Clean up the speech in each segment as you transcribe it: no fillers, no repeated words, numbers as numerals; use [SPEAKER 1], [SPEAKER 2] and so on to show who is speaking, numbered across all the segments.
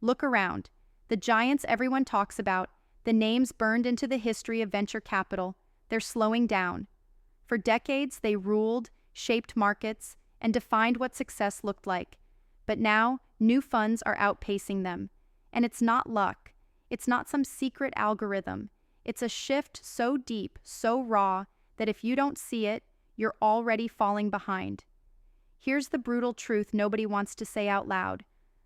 [SPEAKER 1] Look around. The giants everyone talks about, the names burned into the history of venture capital, they're slowing down. For decades, they ruled, shaped markets, and defined what success looked like. But now, new funds are outpacing them. And it's not luck. It's not some secret algorithm. It's a shift so deep, so raw, that if you don't see it, you're already falling behind. Here's the brutal truth nobody wants to say out loud.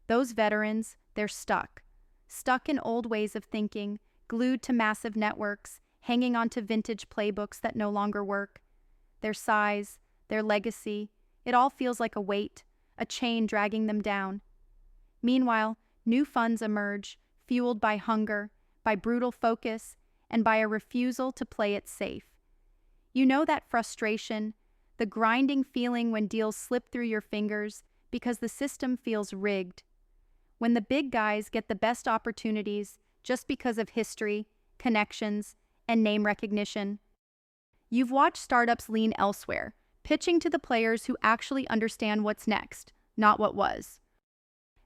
[SPEAKER 1] Those veterans, they're stuck. Stuck in old ways of thinking, glued to massive networks, hanging onto vintage playbooks that no longer work. Their size, their legacy, it all feels like a weight, a chain dragging them down. Meanwhile, new funds emerge, fueled by hunger, by brutal focus, and by a refusal to play it safe. You know that frustration, the grinding feeling when deals slip through your fingers because the system feels rigged. When the big guys get the best opportunities just because of history, connections, and name recognition. You've watched startups lean elsewhere, pitching to the players who actually understand what's next, not what was.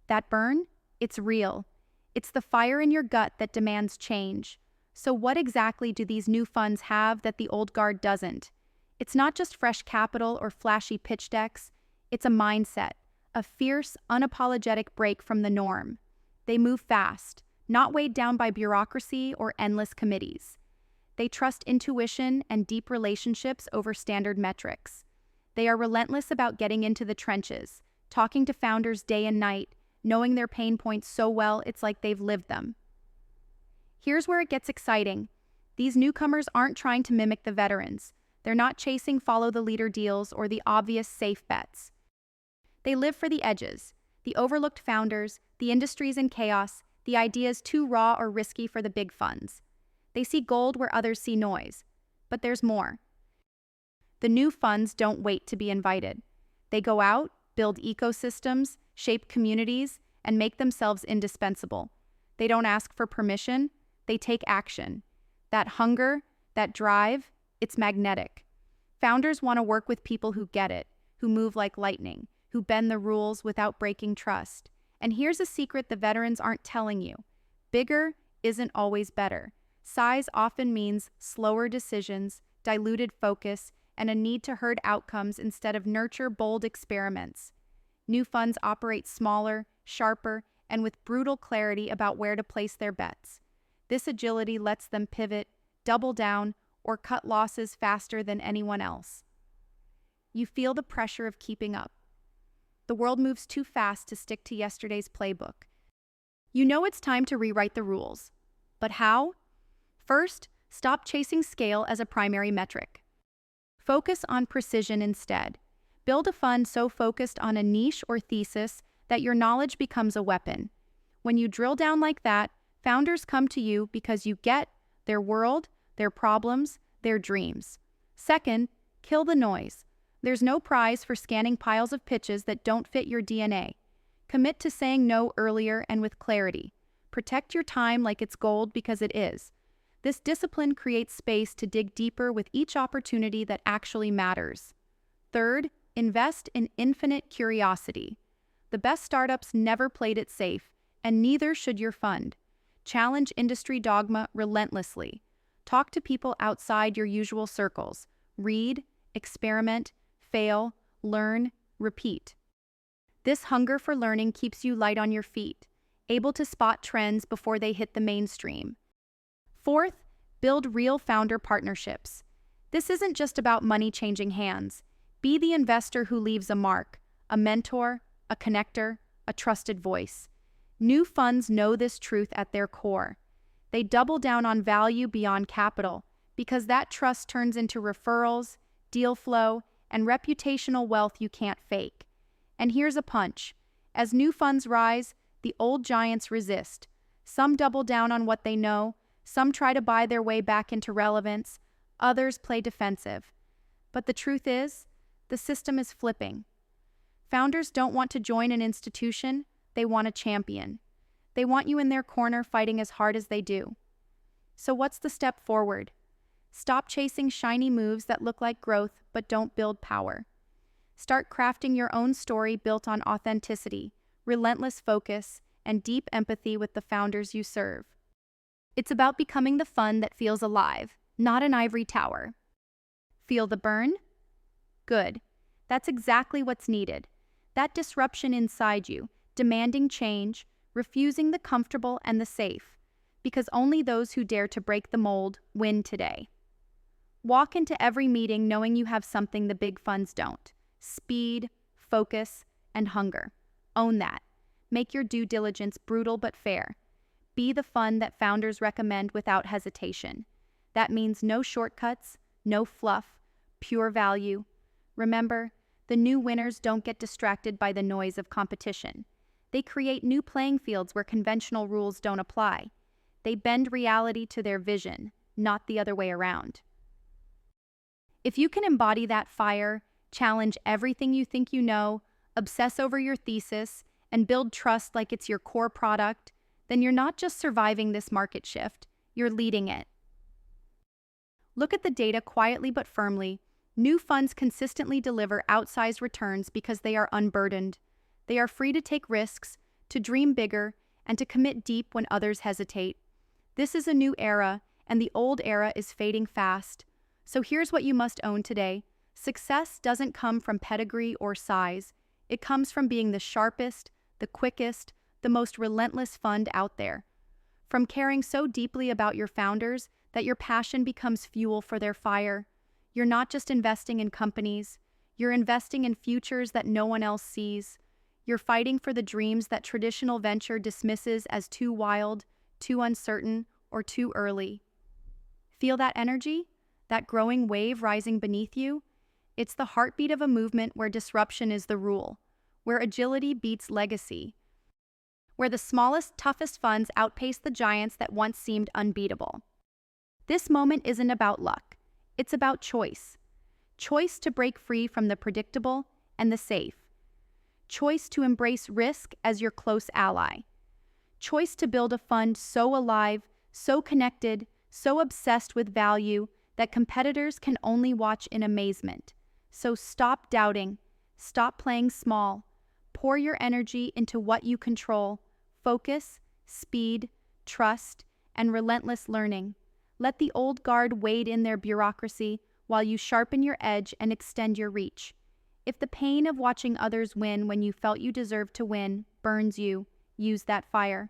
[SPEAKER 1] That burn? It's real. It's the fire in your gut that demands change. So what exactly do these new funds have that the old guard doesn't? It's not just fresh capital or flashy pitch decks. It's a mindset, a fierce, unapologetic break from the norm. They move fast, not weighed down by bureaucracy or endless committees. They trust intuition and deep relationships over standard metrics. They are relentless about getting into the trenches, talking to founders day and night, knowing their pain points so well it's like they've lived them. Here's where it gets exciting. These newcomers aren't trying to mimic the veterans. They're not chasing follow-the-leader deals or the obvious safe bets. They live for the edges, the overlooked founders, the industries in chaos, the ideas too raw or risky for the big funds. They see gold where others see noise. But there's more. The new funds don't wait to be invited. They go out, build ecosystems, shape communities, and make themselves indispensable. They don't ask for permission, they take action. That hunger, that drive, it's magnetic. Founders want to work with people who get it, who move like lightning, who bend the rules without breaking trust. And here's a secret the veterans aren't telling you. Bigger isn't always better. Size often means slower decisions, diluted focus, and a need to herd outcomes instead of nurture bold experiments. New funds operate smaller, sharper, and with brutal clarity about where to place their bets. This agility lets them pivot, double down, or cut losses faster than anyone else. You feel the pressure of keeping up. The world moves too fast to stick to yesterday's playbook. You know it's time to rewrite the rules. But how? First, stop chasing scale as a primary metric. Focus on precision instead. Build a fund so focused on a niche or thesis that your knowledge becomes a weapon. When you drill down like that, founders come to you because you get their world, their problems, their dreams. Second, kill the noise. There's no prize for scanning piles of pitches that don't fit your DNA. Commit to saying no earlier and with clarity. Protect your time like it's gold because it is. This discipline creates space to dig deeper with each opportunity that actually matters. Third, invest in infinite curiosity. The best startups never played it safe, and neither should your fund. Challenge industry dogma relentlessly. Talk to people outside your usual circles. Read, experiment, fail, learn, repeat. This hunger for learning keeps you light on your feet, able to spot trends before they hit the mainstream. Fourth, build real founder partnerships. This isn't just about money changing hands. Be the investor who leaves a mark, a mentor, a connector, a trusted voice. New funds know this truth at their core. They double down on value beyond capital because that trust turns into referrals, deal flow, and reputational wealth you can't fake. And here's a punch. As new funds rise, the old giants resist. Some double down on what they know, some try to buy their way back into relevance, others play defensive. But the truth is, the system is flipping. Founders don't want to join an institution, they want a champion. They want you in their corner fighting as hard as they do. So what's the step forward? Stop chasing shiny moves that look like growth but don't build power. Start crafting your own story built on authenticity, relentless focus, and deep empathy with the founders you serve. It's about becoming the fund that feels alive, not an ivory tower. Feel the burn? Good. That's exactly what's needed. That disruption inside you, demanding change, refusing the comfortable and the safe, because only those who dare to break the mold win today. Walk into every meeting knowing you have something the big funds don't: speed, focus, and hunger. Own that. Make your due diligence brutal but fair. Be the fund that founders recommend without hesitation. That means no shortcuts, no fluff, pure value. Remember, the new winners don't get distracted by the noise of competition. They create new playing fields where conventional rules don't apply. They bend reality to their vision, not the other way around. If you can embody that fire, challenge everything you think you know, obsess over your thesis, and build trust like it's your core product, then you're not just surviving this market shift, you're leading it. Look at the data quietly but firmly. New funds consistently deliver outsized returns because they are unburdened. They are free to take risks, to dream bigger, and to commit deep when others hesitate. This is a new era, and the old era is fading fast. So here's what you must own today. Success doesn't come from pedigree or size. It comes from being the sharpest, the quickest, the most relentless fund out there. From caring so deeply about your founders that your passion becomes fuel for their fire. You're not just investing in companies, you're investing in futures that no one else sees. You're fighting for the dreams that traditional venture dismisses as too wild, too uncertain, or too early. Feel that energy? That growing wave rising beneath you? It's the heartbeat of a movement where disruption is the rule, where agility beats legacy, where the smallest, toughest funds outpace the giants that once seemed unbeatable. This moment isn't about luck. It's about choice. Choice to break free from the predictable and the safe. Choice to embrace risk as your close ally. Choice to build a fund so alive, so connected, so obsessed with value that competitors can only watch in amazement. So stop doubting, stop playing small, pour your energy into what you control: focus, speed, trust, and relentless learning. Let the old guard wade in their bureaucracy while you sharpen your edge and extend your reach. If the pain of watching others win when you felt you deserved to win burns you, use that fire.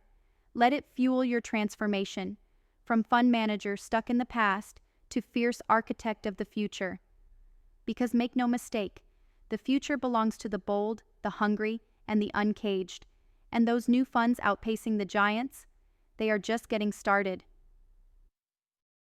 [SPEAKER 1] Let it fuel your transformation, from fund manager stuck in the past to fierce architect of the future. Because make no mistake, the future belongs to the bold, the hungry, and the uncaged. And those new funds outpacing the giants, they are just getting started.